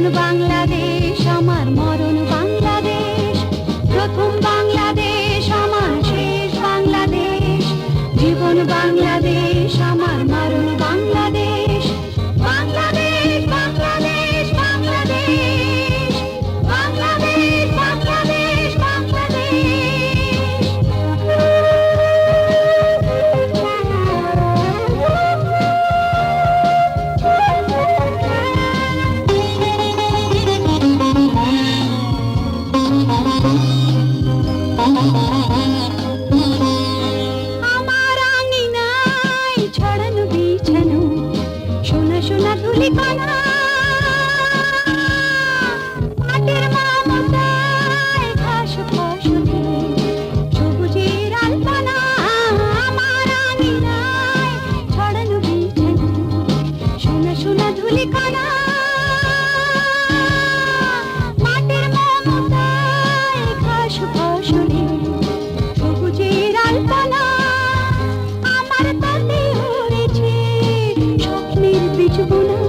জীবন বাংলাদেশ আমার মরণ বাংলাদেশ, প্রথম বাংলাদেশ আমার শেষ বাংলাদেশ। জীবন বাংলাদেশ আমার মরণ বাংলাদেশ, বাংলাদেশ বাংলাদেশ বাংলাদেশ, বাংলাদেশ বাংলাদেশ বাংলাদেশ। আমার আঙিনায় ছড়ানো বিছানো সোনা সোনা ধূলিকণা, মাটির মমতায় ঘাস ফসলে সবুজের আলপনা। আমার আঙিনায় ছড়ানো বিছানো সোনা সোনা ধূলিকণা, মাটির মমতায় ঘাস ফসলে সবুজের আলপনা। আমার তাতে উড়েছে স্বপ্নের বীজবোনা,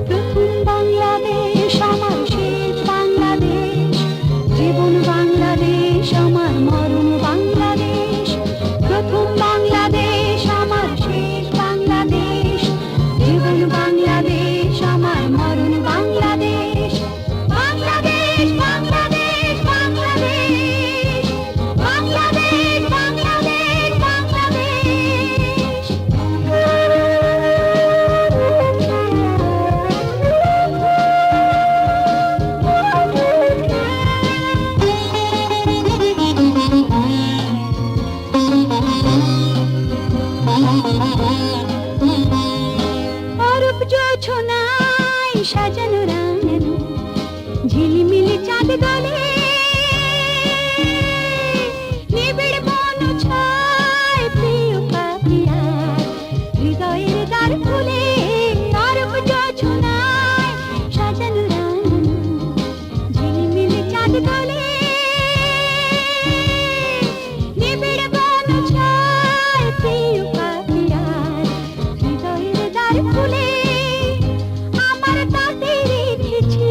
প্রথম বাংলাদেশ আমার শেষ বাংলাদেশ। জীবন বাংলাদেশ আমার মরণ বাংলাদেশ, প্রথম বাংলাদেশ আমার শেষ বাংলাদেশ। জীবন বাংলাদেশ আমার মরণ বাংলাদেশ, বাংলাদেশ বাংলাদেশ বাংলাদেশ, বাংলাদেশ বাংলাদেশ বাংলাদেশ। অরূপ জোছনায় সাজানো রাঙানো ঝিলিমিলি চাঁদ দলে, নিবিড় বন ছায় প্রিয় পাখিরা হৃদয়ের দ্বার খুলে। অরূপ জোছনায় সাজানো রাঙানো ঝিলিমিলি চাঁদ দলে, নিবিড় বন ছায় প্রিয় পাখিরা হৃদয়ের দ্বার খুলে। আমার তাতে রেখেছি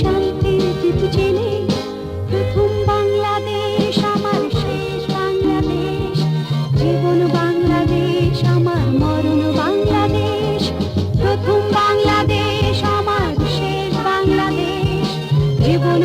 শান্তির দীপ জেলে, প্রথম বাংলাদেশ আমার শেষ বাংলাদেশ। জীবন বাংলাদেশ আমার মরণ বাংলাদেশ, প্রথম বাংলাদেশ আমার শেষ বাংলাদেশ। জীবন